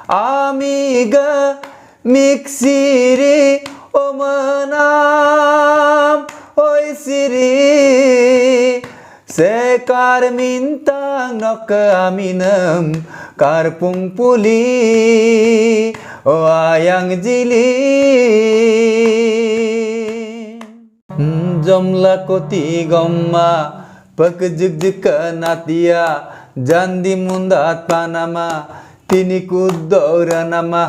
amiga mixiri omanam oi siri sekar mintang nok aminam karpung puli wayang jili jomla koti gomma pak jig natia jandi mundat panama tini kudaura nama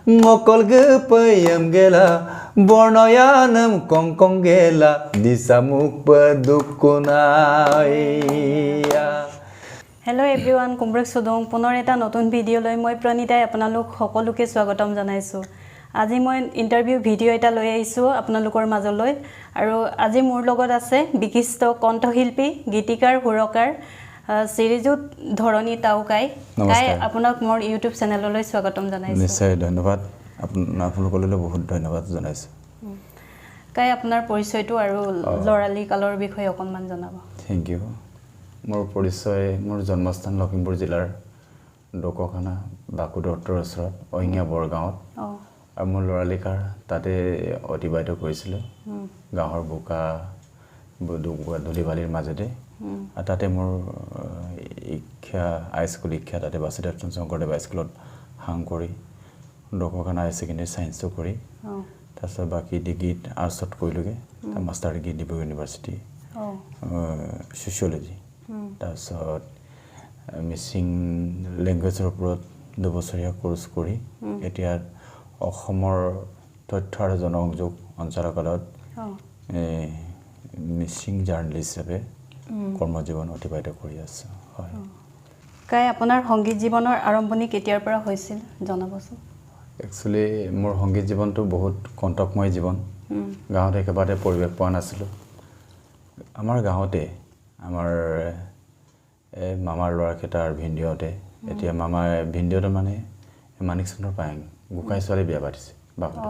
mokol gepayam gela bornoyanam kongkong gela disamuk padukunaya. Hello everyone, Kumbrak Sudong পুনৰ এটা নতুন video লৈ মই প্ৰণিতাই আপোনালোক সকলোকে স্বাগতম জনাইছো। আজি মই ইন্টাৰভিউ ভিডিও এটা লৈ আহিছো আপোনালোকৰ মাজলৈ আৰু আজি মোৰ লগত আছে বিশিষ্ট কণ্ঠশিল্পী গীতিকাৰ সুৰকাৰ শ্ৰীযুত ধৰণী তাউকাই কাই আপোনাক মোৰ ইউটিউব চেনেললৈ স্বাগতম জনাইছো। নিশ্চয় ধন্যবাদ আপোনালোকলৈ বহুত ধন্যবাদ জনাইছো। কাই আপোনাৰ পৰিচয়টো আৰু লৰালি কালৰ বিষয়ে অকনমান জনাব। Thank you. মোৰ পৰিচয় মোৰ জন্মস্থান লখিমপুৰ জিলাৰ ডকখানা বাকুদত্তৰ ওচৰত অহিঙা বৰগাঁৱত আৰু মোৰ লৰালিকাৰ তাতে অতিবাহিত কৰিছিলোঁ গাঁৱৰ বোকা ধূলিবালিৰ মাজতে আৰু তাতে মোৰ শিক্ষা হাইস্কুল শিক্ষা তাতে বাসুদেৱ শংকৰদেৱ হাইস্কুলত হাং কৰি ডকখানা হাই ছেকেণ্ডেৰী ছায়েন্সটো কৰি তাৰপিছত বাকী ডিগ্ৰীত আৰ্টছত কৰিলোঁগৈ master degree Dibrugarh university sociology তাৰপিছত মিচিং লেংগুৱেজৰ ওপৰত 2 বছৰীয়া কোৰ্চ কৰি এতিয়া অসমৰ তথ্য আৰু জনসংযোগ অঞ্চলকালত মিচিং জাৰ্নেলিষ্ট হিচাপে কৰ্মজীৱন অতিবাহিত কৰি আছোঁ। হয় কাই আপোনাৰ সংগীত জীৱনৰ আৰম্ভণি কেতিয়াৰ পৰা হৈছিল জনাবচোন। একচুৱেলি মোৰ সংগীত জীৱনটো বহুত কণ্টকময় জীৱন। গাঁৱত একেবাৰে পৰিৱেশ পোৱা নাছিলোঁ। আমাৰ গাঁৱতে আমাৰ মামাৰ ল'ৰাকেইটাৰ ভিনদেউহঁতে এতিয়া মামাৰ ভিনদেউহঁতে মানে মানিক চন্দ্ৰ পায়েং গোকাই ছোৱালী বিয়া পাতিছে বাপেকে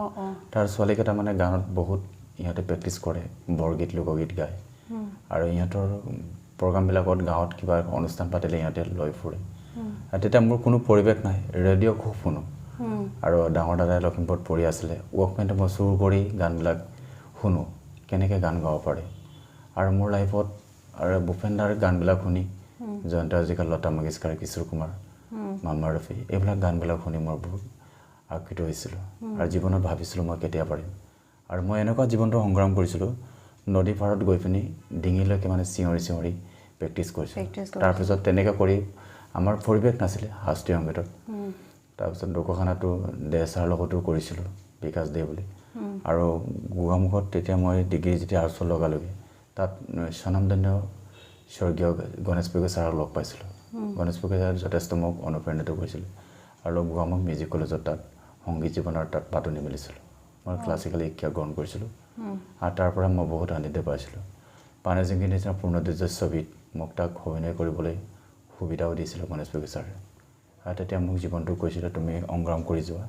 তাৰ ছোৱালীকেইটা মানে গানত বহুত ইহঁতে প্ৰেক্টিছ কৰে বৰগীত লোকগীত গায় আৰু ইহঁতৰ প্ৰগ্ৰামবিলাকত গাঁৱত কিবা অনুষ্ঠান পাতিলে ইহঁতে লৈ ফুৰে আৰু তেতিয়া মোৰ কোনো পৰিৱেশ নাই ৰেডিঅ' খুব শুনো আৰু ডাঙৰ দাদাই লখিমপুৰত পঢ়ি আছিলে ৱৰ্কমেণ্টে মই চুৰ কৰি গানবিলাক শুনো কেনেকৈ গান গাব পাৰে আৰু মোৰ লাইফত আৰু ভূপেন্দাৰ গানবিলাক শুনি জয়ন্ত হাজৰিকা লতা মংগেশকাৰ কিশোৰ কুমাৰ মাম্মা ৰফি এইবিলাক গানবিলাক শুনি মই বহুত আকৃষ্ট হৈছিলোঁ আৰু জীৱনত ভাবিছিলোঁ মই কেতিয়া পাৰিম আৰু মই এনেকুৱা জীৱনটো সংগ্ৰাম কৰিছিলোঁ নদী পাৰত গৈ পিনি ডিঙিলৈকে মানে চিঞৰি প্ৰেক্টিছ কৰিছিলোঁ তাৰপিছত তেনেকৈ কৰি আমাৰ পৰিৱেশ নাছিলে শাস্ত্ৰীয় সংগীতত তাৰপিছত ডকখানাটো দেশাৰ লগতো কৰিছিলোঁ বিকাশ দে বুলি আৰু গোগামুখত তেতিয়া মই ডিগ্ৰী যেতিয়া আৰ্টছত লগালোগৈ তাত স্বনামধন্য স্বৰ্গীয় গণেশ পেগু ছাৰক লগ পাইছিলোঁ গণেশ পেগু ছাৰে যথেষ্ট মোক অনুপ্ৰাণিত কৰিছিলে আৰু গোগামুখ মিউজিক কলেজত তাত সংগীত জীৱনৰ তাত পাতনি মেলিছিলোঁ মই ক্লাছিকেল শিক্ষা গ্ৰহণ কৰিছিলোঁ আৰু তাৰ পৰা মই বহুত আনন্দিত পাইছিলোঁ পানেজিংগীৰ নিচিনা পূৰ্ণদৰ্য ছবিত মোক তাক অভিনয় কৰিবলৈ সুবিধাও দিছিলে গণেশ পেগু ছাৰে আৰু তেতিয়া মোক জীৱনটো কৈছিলে তুমি সংগ্ৰাম কৰি যোৱা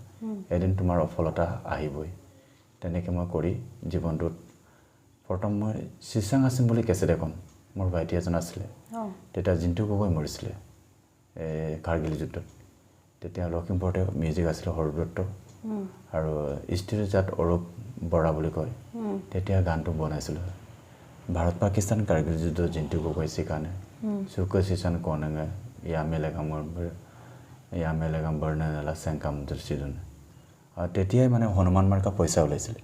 এদিন তোমাৰ সফলতা আহিবই তেনেকৈ মই কৰি জীৱনটোত প্ৰথম মই চিচাং আছিম বুলি কেছেট এখন মোৰ ভাইটি এজন আছিলে তেতিয়া জিন্তু গগৈ মৰিছিলে কাৰ্গিল যুদ্ধত তেতিয়া লখিমপুৰতে মিউজিক আছিলে সৰুদত্ত আৰু ষ্টুডিঅ'জাত অৰূপ বৰা বুলি কয় তেতিয়া গানটো বনাইছিলোঁ ভাৰত পাকিস্তান কাৰ্গিল যুদ্ধ জিন্তু গগৈ চিকানে চুক চিচান কনেঙে ইয়ামেলেগাম বৰ্ণনেলা চেংকাম দৃষ্টিদন আৰু তেতিয়াই মানে হনুমান মাৰ্কা পইচা ওলাইছিলে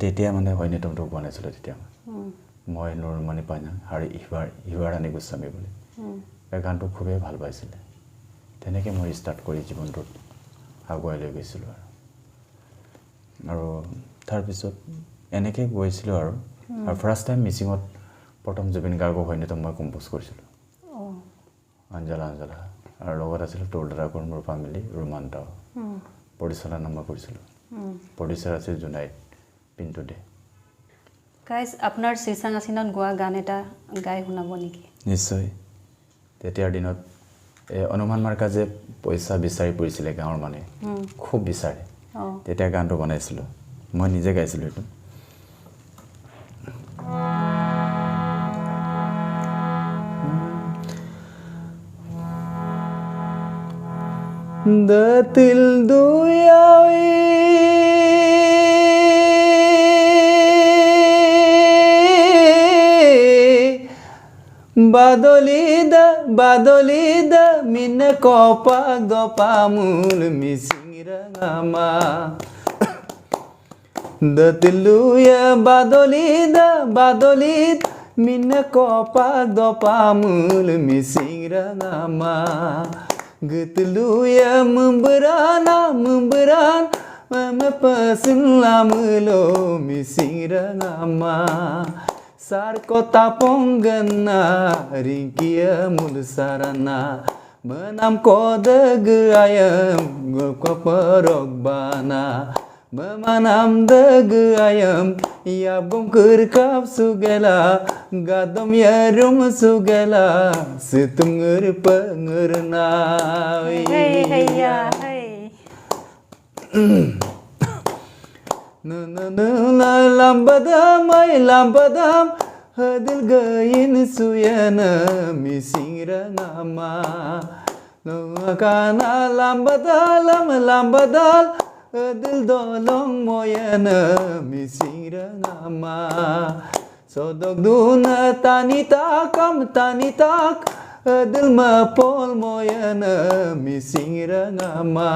তেতিয়াই মানে অন্যতমটো বনাইছিলোঁ তেতিয়া মই নুৰমণি পাইনা আৰু ইৱাৰাণী গোস্বামী বুলি এই গানটো খুবেই ভাল পাইছিলে তেনেকৈ মই ষ্টাৰ্ট কৰি জীৱনটোত আগুৱাই লৈ গৈছিলোঁ আৰু তাৰপিছত এনেকৈ গৈছিলোঁ আৰু ফাৰ্ষ্ট টাইম মিচিঙত প্ৰথম জুবিন গাৰ্গৰ সৈন্যতম মই কম্প'জ কৰিছিলোঁ অঞ্জলা আৰু লগত আছিল তোৰ দাদাকৰ মোৰ ফেমিলি ৰোমান্ট পৰিচালনা মই কৰিছিলোঁ প্ৰডিউচাৰ আছিল জুনাইড পিণ্টু দে গাইজ আপোনাৰ চিচাং আছিনত গোৱা গান এটা গাই শুনাব নেকি নিশ্চয় তেতিয়াৰ দিনত অনুমান মাৰ্কা যে পইচা বিচাৰি পৰিছিলে গাঁৱৰ মানে খুব বিচাৰে তেতিয়া গানটো বনাইছিলোঁ মই নিজে গাইছিলোঁ এইটো Datil duyawi badolida minne kopak dopamul misingirangama Datiluya badolid minne kopak dopamul misingirangama Gitluya memberan memesin lamulo misingirangama Sar kota ponggana ringkia mulsarana menam kode ayam gokwa perogbana memanam dege ayam yabum kerkap sugela gadom yarum sugela setungur pengerna hey ya hey lambadam hadil gayin suyana misingirangama kana lambadal hadil dolong moyana misingirangama sodok duna tanitak hadil mapol moyana misingirangama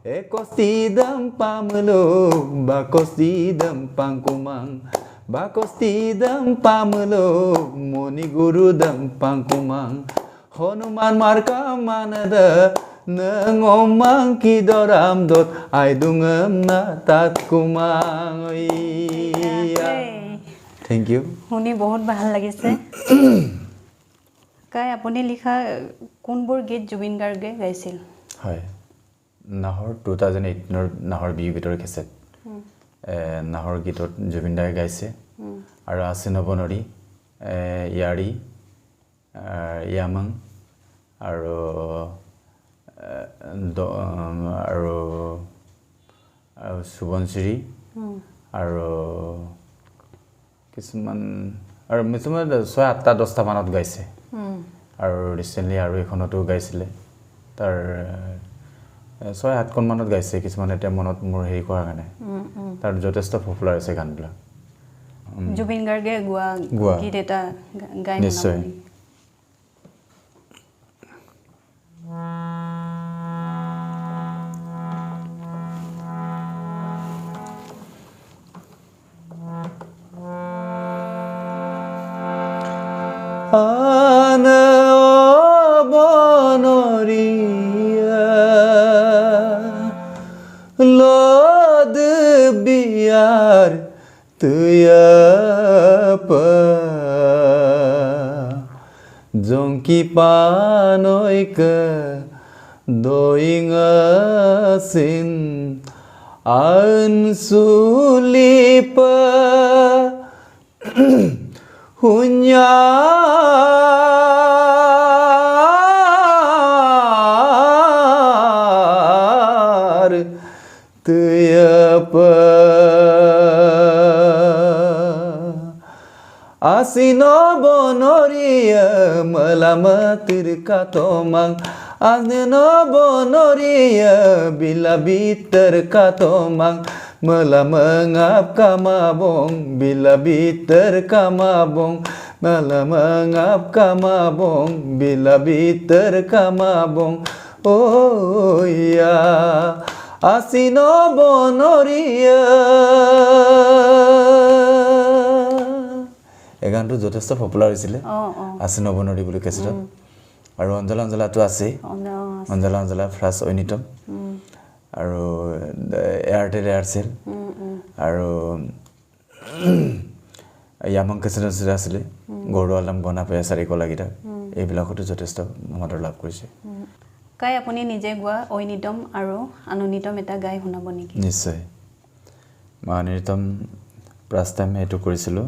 Ekos tidam pamelo, bakos tidam pangkumang Bakos tidam pamelo, moni guru dam pangkumang Honuman marka manada, nangomang kidoram dot Aidungam na tatkumang Thank you. শুনি বহুত ভাল লাগিছে কাই আপুনি লিখা কোনবোৰ গীত জুবিন গাৰ্গে গাইছিল হয় নাহৰ 2018 নাহৰ বিহু গীতৰ কেছেট নাহৰ গীতত জুবিন দাই গাইছে আৰু আছে নবনৰী ইয়াৰি ইয়ামং আৰু সুবনশ্ৰী আৰু কিছুমান আৰু মিছুমান 6-8টা 10টা মানত গাইছে আৰু ৰিসেন্টলি আৰু এখনতো গাইছিলে তাৰ 6-7খন মানত গাইছে কিছুমান এটা মনত মোৰ হেৰি কৰা কাৰণে তাৰ যথেষ্ট পপুলাৰ আছে গানবিলাক জুবিন গাৰ্গে গোৱা গীত এটা গাই নিশ্চয় Ana bonoria lod biar tuya pa jongki panoi ke doinga sin an sulipa hunyar tiapa asino bonoria melamatir katomang asino bonoria bila bitter katomang Mela mengap kamabong bila bitter kamabong Mela mengap kamabong bila bitter kamabong Oh ya asino bonoria এই গানটো যথেষ্ট popular হৈছিলে আসিনো বনৰি বুলি কৈছিল আৰু অঞ্জলা অঞ্জলাটো আছে অঞ্জলা ফ্ৰাস ঐনিতম আৰু Airtel Aircel আৰু ইয়ামং কেছেট আছিলে গৌৰ আলম বনা পে চাৰিকলা গীতা এইবিলাকতো যথেষ্ট সমাদৰ লাভ কৰিছে কাই আপুনি নিজে গোৱা ঐনিতম আৰু আননিতম এটা গাই শুনাব নেকি নিশ্চয় আননিতম ফাৰ্ষ্ট টাইম এইটো কৰিছিলোঁ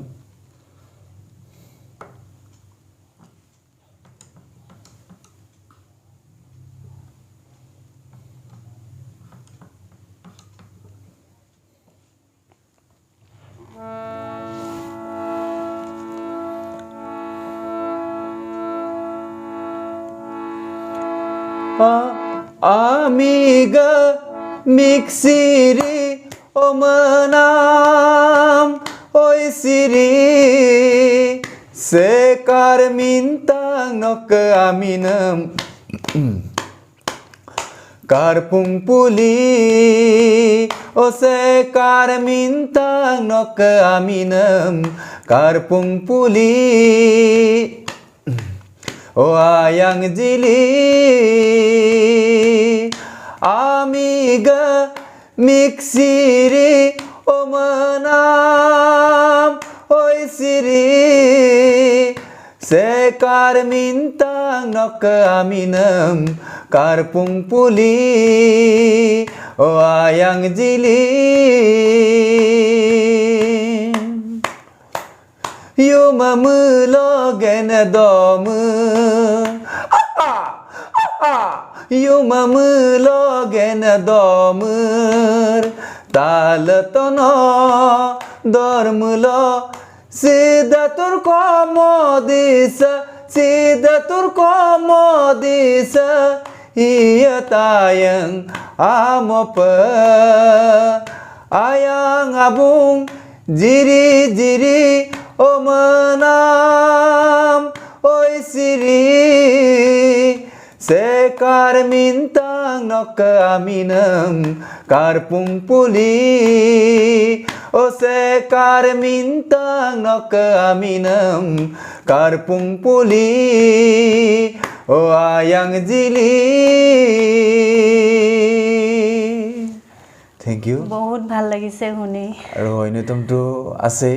amiga miksiri omanam oi siri sekar mintang nok aminam karpung puli o sekar mintang nok aminam karpung puli o ayang jili amiga miksiri omanam oi siri sekar mintang nok aminam karpung puli o ayang jili yo mamulo gena domu yo mamulo gena domur talatono dormulo sida tur komodisa iya tayang amopa ayang abung jiri jiri omanam oi siri sekar mintang nok aminam karpung puli o sekar mintang nok aminam karpung puli o ayang jili thank you বহুত ভাল লাগিছে শুনি আৰু অন্যতমটো আছে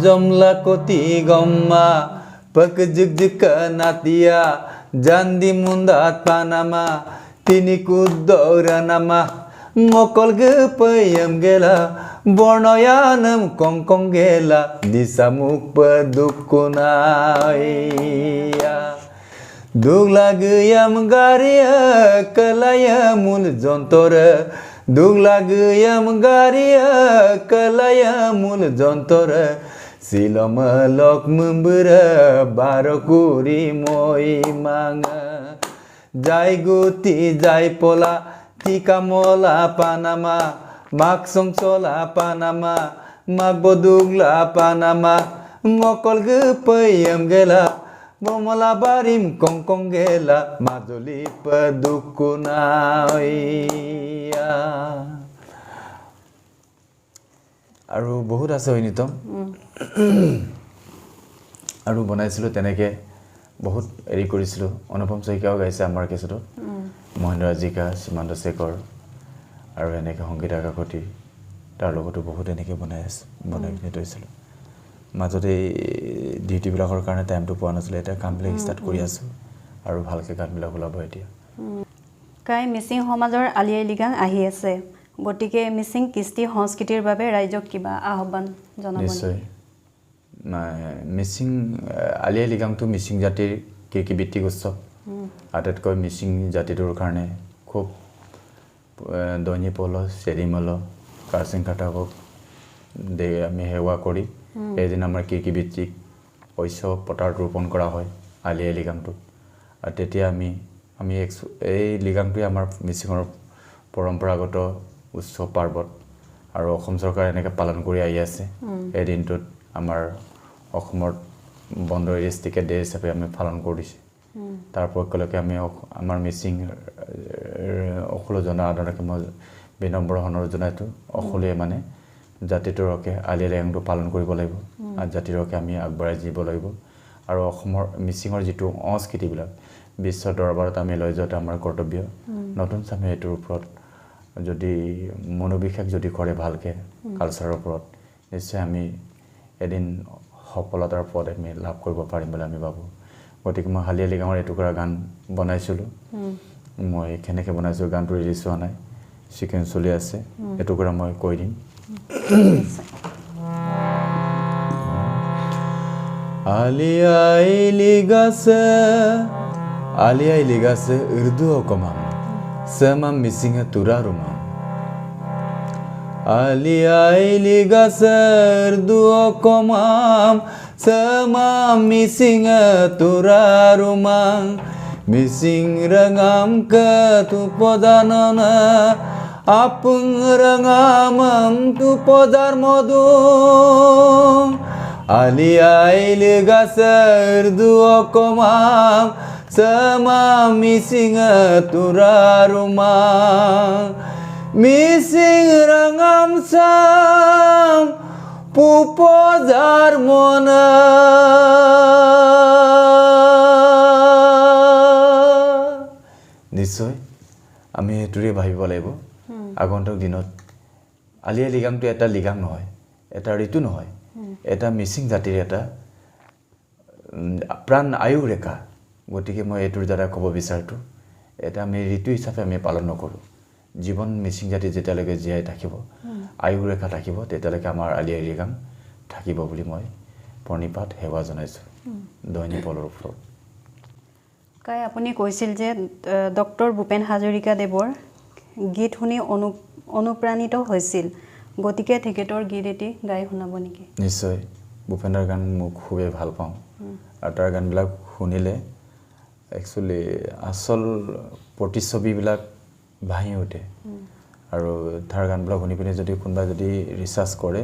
jomla koti gomma pak jig natia jandi mundat panama tini kudora nama ngokol gepayam gela bornoyanam kongkong gela disamuk padukunaya dugla gayam garia kalayamun jontore dugla gayam garia kalayamun jontore silom lok membera barokuri moi manga jai guti jai pola tika mola panama mak songsola panama mak bodugla panama ngokol gepayam gela bomola barim kongkong gela majoli padukunaya আৰু বহুত আছে অনিতম আৰু বনাইছিলো তেনেকে বহুত এৰি কৰিছিলো অনুপম শইকীয়াও গাইছে আমাৰ কেছটো মহেন্দ্ৰ হাজৰিকা সীমান্ত শেখৰ আৰু এনেকে সংগীতা কাকতি তাৰ লগতো বহুত এনেকে বনাই থৈছিলো মাজতে ডিউটিবিলাকৰ কাৰণে টাইমটো পোৱা নাছিলে এটা কামবিলাক ষ্টাৰ্ট কৰি আছো আৰু ভালকে গানবিলাক ওলাব এতিয়া কাই মিচিং সমাজৰ আলি আই লৃগাং আহি আছে গতিকে মিচিং কৃষ্টি সংস্কৃতিৰ বাবে ৰাইজক কিবা আহ্বান জনাব নিশ্চয় মিচিং আলি আই লৃগাংটো মিচিং জাতিৰ কীৰ্তিভিত্তিক উৎসৱ আটাইতকৈ মিচিং জাতিটোৰ কাৰণে খুব দৈনী পল চেৰিমল কাৰ্চিং কাটাকক আমি সেৱা কৰি এদিন আমাৰ কীৰ্তিভিত্তিক শস্য পথাৰত ৰোপণ কৰা হয় আলি আই লৃগাংটো আৰু তেতিয়া আমি এই লৃগাংটোৱে আমাৰ মিচিঙৰ পৰম্পৰাগত উৎসৱ পাৰ্বণ আৰু অসম চৰকাৰে এনেকৈ পালন কৰি আহি আছে এই দিনটোত আমাৰ অসমৰ বন্ধ ডিষ্ট্ৰিক্টে ডে হিচাপে আমি পালন কৰিছে তাৰ পক্ষলৈকে আমি আমাৰ মিচিং অকলো জনসাধাৰণকে মই বিনম্ৰ অনুৰোধ জনাইছোঁ অকলোৱে মানে জাতিটোৰ হকে আলি আই লৃগাংটো পালন কৰিব লাগিব আৰু জাতিৰ হকে আমি আগবঢ়াই যাব লাগিব আৰু অসমৰ মিচিঙৰ যিটো সংস্কৃতিবিলাক বিশ্ব দৰবাৰত আমি লৈ যোৱাটো আমাৰ কৰ্তব্য নতুন চামে এইটোৰ ওপৰত যদি মনোবিশ্বাস যদি কৰে ভালকে কালচাৰৰ ওপৰত নিশ্চয় আমি এদিন সফলতাৰ পথ আমি লাভ কৰিব পাৰিম বুলি আমি ভাবোঁ গতিকে মই আলি আই লৃগাঙৰ এটুকুৰা গান বনাইছিলোঁ মই কেনেকৈ বনাইছোঁ গানটো ৰিলিজ হোৱা নাই চিকেন চলি আছে এটুকুৰা মই কৈ দিম আলি আই লিগাছে urdu okomam semam misinga turarumam আলি আইলি গাছের দুয়কমাম semam mising turarumang mising rangam tu podanana apung rangamam tu podar modung ali aili gaser duokomam semam mising turarumang mising rangam sam পুপজার মনা নিশ্চয় আমি এটোৰে ভাবিব লাগিব আগন্তুক দিনত আলি আই লিগাংটো এটা লিগাং নহয় এটা ঋতু নহয় এটা মিচিং জাতিৰ এটা প্ৰাণ আয়ু ৰেখা গতিকে মই এটোৰ দ্বাৰা ক'ব বিচাৰটো এটা আমি ঋতু হিচাপে আমি পালন নকৰোঁ জীবন মিচিং জাতি যেতিয়ালৈকে জীয়াই থাকিব আয়ু ৰেখা থাকিব তেতিয়ালৈকে আমাৰ আলি আই লিগাং থাকিব বুলি মই প্ৰণিপাত সেৱা জনাইছোঁ দৈনিক পলৰ ওপৰত কাই আপুনি কৈছিল যে ডক্টৰ ভূপেন হাজৰিকা দেৱৰ গীত শুনি অনুপ্ৰাণিত হৈছিল গতিকে তেখেতৰ গীত এটি গাই শুনাব নেকি নিশ্চয় ভূপেনৰ গান মোক খুবেই ভাল পাওঁ আৰু তাৰ গানবিলাক শুনিলে একচুৱেলি আচল প্ৰতিচ্ছবিবিলাক ভাহি উঠে আৰু তাৰ গানবিলাক শুনি পিনে যদি কোনোবা যদি ৰিচাৰ্চ কৰে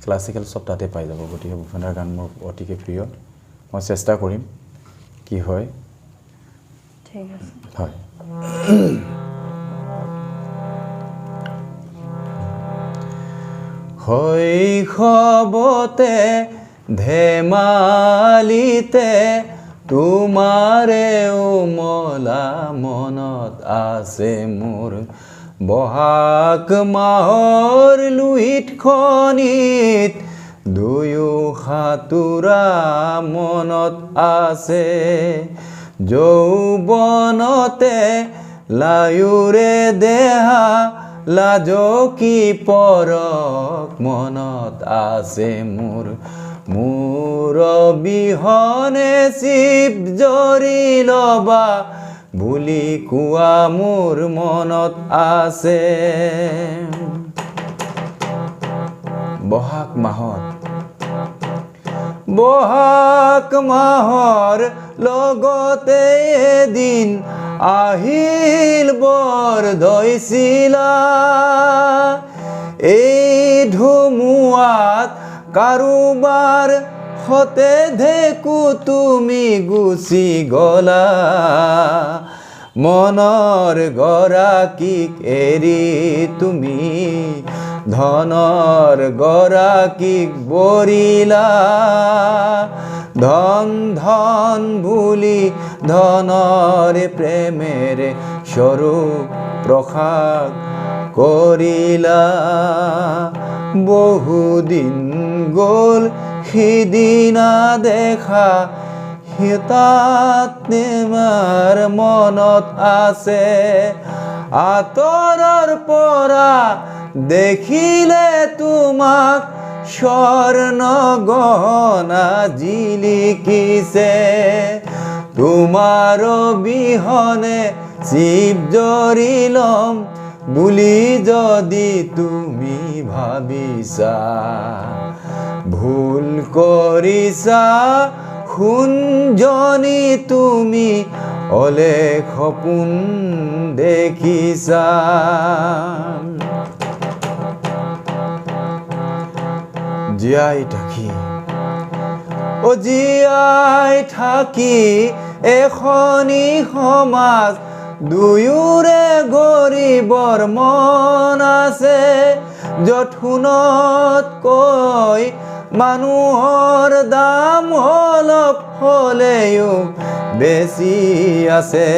ক্লাছিকেল সব তাতে পাই যাব গতিকে ভূপেনৰ গান মোৰ অতিকে প্ৰিয় মই চেষ্টা কৰিম কি হয় ঠিক আছে হয় শৈশৱতে ধেমালিতে তোমাৰে উমলা মনত আছে মোৰ বহাগ মাহৰ লুইত খনিত দুয়ো সাঁতোৰা মনত আছে যৌৱনতে লায়ুৰে দেহা লাজকি পৰক মনত আছে মোৰ মোৰ বিহনে শিৱ জৰি লবা বুলি কোৱা মোৰ মনত আছে বহাগ মাহৰ লগতে এদিন আহিল বৰ ধৈছিলা এই ধুমুৱাত কাৰোবাৰ হতে দেখো তুমি গুচি গলা মনৰ গৰাকীক এৰি তুমি ধনৰ গৰাকীক বৰিলা ধন ধন বুলি ধনৰ প্ৰেমেৰে স্বৰূপ প্ৰসাদ কৰিলা বহুদিন গ'ল সিদিনা দেখা হিতাত তোমাৰ মনত আছে আঁতৰৰ পৰা দেখিলে তোমাক স্বৰ্ণ গহনা জিলিকিছে তোমাৰ বিহনে শিৱ জৰি লম বুলি যদি তুমি ভাবিছা ভুল কৰিছা শুনজনী তুমি অলেখ সপোন দেখিছা জীয়াই থাকি এখনি সমাজ দুয়োৰে গৰিবৰ মন আছে য'ত সোণতকৈ মানুহৰ দাম অলপ হ'লেও বেছি আছে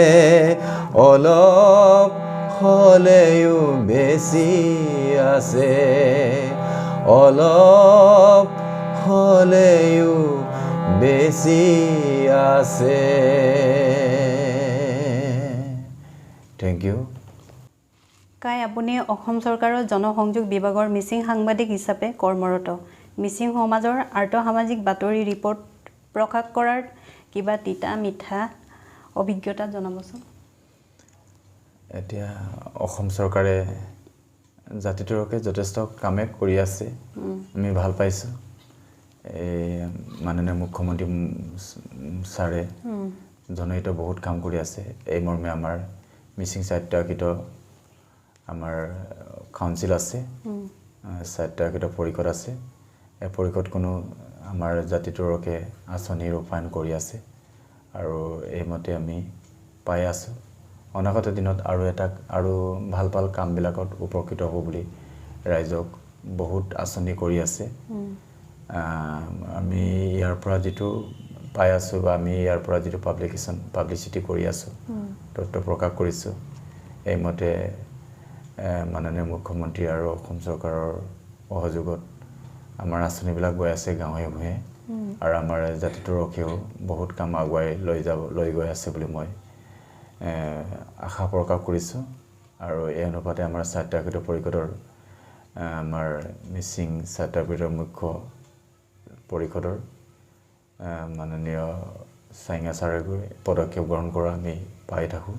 অলপ হ'লেও বেছি আছে অলপ হ'লেও বেছি আছে থেংক ইউ কাই আপুনি অসম চৰকাৰৰ জনসংযোগ বিভাগৰ মিচিং সাংবাদিক হিচাপে কৰ্মৰত মিচিং সমাজৰ আৰ্থ-সামাজিক বাতৰি ৰিপৰ্ট প্ৰকাশ কৰাৰ কিবা তিতা মিঠা অভিজ্ঞতা জনাবচোন এতিয়া অসম চৰকাৰে জাতিটোৰ হকে যথেষ্ট কামে কৰি আছে আমি ভাল পাইছোঁ এই মাননীয় মুখ্যমন্ত্ৰী ছাৰে জনহিত বহুত কাম কৰি আছে এই মৰ্মে আমাৰ মিচিং স্বায়ত্তশাসিত আমাৰ কাউন্সিল আছে স্বায়ত্তশাসিত পৰিষদ আছে এই পৰিষদ কোনো আমাৰ জাতিটোৰ হকে আঁচনি ৰূপায়ণ কৰি আছে আৰু এইমতে আমি পাই আছোঁ অনাগত দিনত আৰু ভাল ভাল কামবিলাকত উপকৃত হ'ব বুলি ৰাইজক বহুত আঁচনি কৰি আছে আমি ইয়াৰ পৰা যিটো পাই আছোঁ বা আমি ইয়াৰ পৰা যিটো পাব্লিচিটি কৰি আছোঁ তথ্য প্ৰকাশ কৰিছোঁ এইমতে মাননীয় মুখ্যমন্ত্ৰী আৰু অসম চৰকাৰৰ সহযোগত আমাৰ আঁচনিবিলাক গৈ আছে গাঁৱে ভূঞে আৰু আমাৰ জাতিটোৰ হকেও বহুত কাম আগুৱাই লৈ গৈ আছে বুলি মই আশা প্ৰকাশ কৰিছোঁ আৰু এই অনুপাতে আমাৰ স্বায়ত্তশাসিত পৰিষদৰ আমাৰ মিচিং স্বায়ত্তশাসিত মুখ্য পৰিষদৰ মাননীয় চাইঙা ছাৰে গৈ পদক্ষেপ গ্ৰহণ কৰা আমি পাই থাকোঁ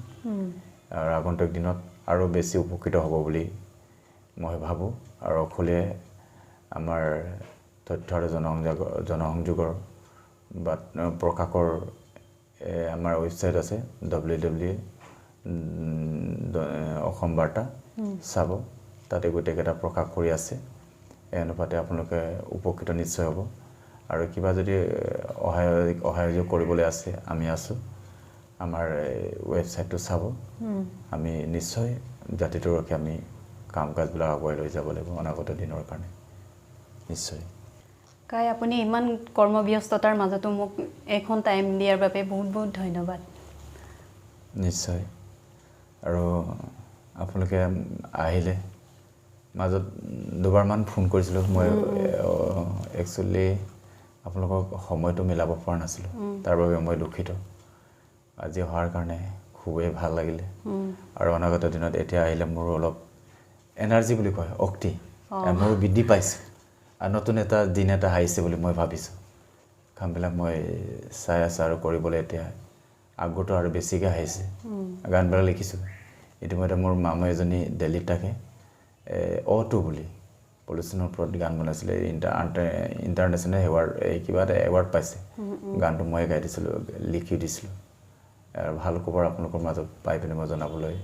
আৰু আগন্তুক দিনত আৰু বেছি উপকৃত হ'ব বুলি মই ভাবোঁ আৰু অকলে আমাৰ তথ্য আৰু জনসংযোগৰ বা প্ৰকাশৰ আমাৰ ৱেবছাইট আছে www.অসমবাৰ্তা চাব তাতে গোটেইকেইটা প্ৰকাশ কৰি আছে এই অনুপাতে আপোনালোকে উপকৃত নিশ্চয় হ'ব আৰু কিবা যদি অহাযোগ কৰিবলৈ আছে আমি আছোঁ আমাৰ ৱেবছাইটটো চাব আমি নিশ্চয় জাতিটোৰ হকে আমি কাম কাজবিলাক আগুৱাই লৈ যাব লাগিব অনাগত দিনৰ কাৰণে নিশ্চয় কাই আপুনি ইমান কৰ্মব্যস্ততাৰ মাজতো মোক এখন টাইম দিয়াৰ বাবে বহুত বহুত ধন্যবাদ নিশ্চয় আৰু আপোনালোকে আহিলে মাজত দুবাৰমান ফোন কৰিছিলোঁ মই একচুৱেলি আপোনালোকক সময়টো মিলাব পৰা নাছিলোঁ তাৰ বাবে মই দুখিত আজি অহাৰ কাৰণে খুবেই ভাল লাগিলে আৰু অনাগত দিনত এতিয়া আহিলে মোৰ অলপ এনাৰ্জি বুলি কয় শক্তি মোৰ বৃদ্ধি পাইছে আৰু নতুন এটা দিন এটা আহিছে বুলি মই ভাবিছোঁ কামবিলাক মই চাই আছোঁ আৰু কৰিবলৈ এতিয়া আগ্ৰহটো আৰু বেছিকৈ আহিছে গানবিলাক লিখিছোঁ ইতিমধ্যে মোৰ মামা এজনী দিল্লীত থাকে অ2 বুলি পলিউশ্যনৰ ওপৰত গান বনাইছিলে ইণ্টাৰনেশ্যনেল এৱাৰ্ড কিবা এটা এৱাৰ্ড পাইছে গানটো মই গাই দিছিলোঁ লিখি দিছিলোঁ আৰু ভাল খবৰ আপোনালোকৰ মাজত পাই পিনে মই জনাবলৈ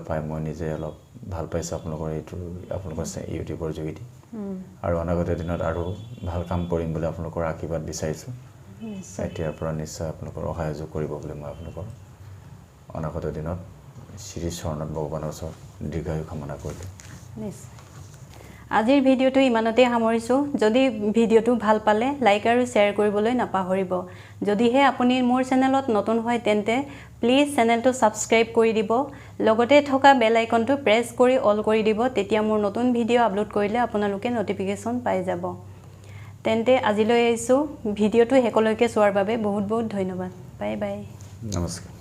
পাই মই নিজে অলপ ভাল পাইছোঁ আপোনালোকৰ ইউটিউবৰ যোগেদি আৰু অনাগত দিনত আৰু ভাল কাম কৰিম বুলি আপোনালোকৰ আশীৰ্বাদ বিচাৰিছোঁ এতিয়াৰ পৰা নিশ্চয় আপোনালোকৰ সহযোগ কৰিব বুলি মই আপোনালোকৰ অনাগত দিনত শ্ৰী চৰণত ভগৱানৰ ওচৰত দীৰ্ঘায়ু কামনা কৰিলোঁ নিশ্চয় আজিৰ ভিডিঅ'টো ইমানতে সামৰিছোঁ যদি ভিডিঅ'টো ভাল পালে লাইক আৰু শ্বেয়াৰ কৰিবলৈ নাপাহৰিব যদিহে আপুনি মোৰ চেনেলত নতুন হয় তেন্তে প্লিজ চেনেলটো ছাবস্ক্ৰাইব কৰি দিব লগতে থকা বেল আইকনটো প্ৰেছ কৰি অল কৰি দিব তেতিয়া মোৰ নতুন ভিডিঅ' আপলোড কৰিলে আপোনালোকে নটিফিকেশ্যন পাই যাব তেন্তে আজিলৈ আহিছোঁ ভিডিঅ'টো শেষলৈকে চোৱাৰ বাবে বহুত বহুত ধন্যবাদ বাই বাই নমস্কাৰ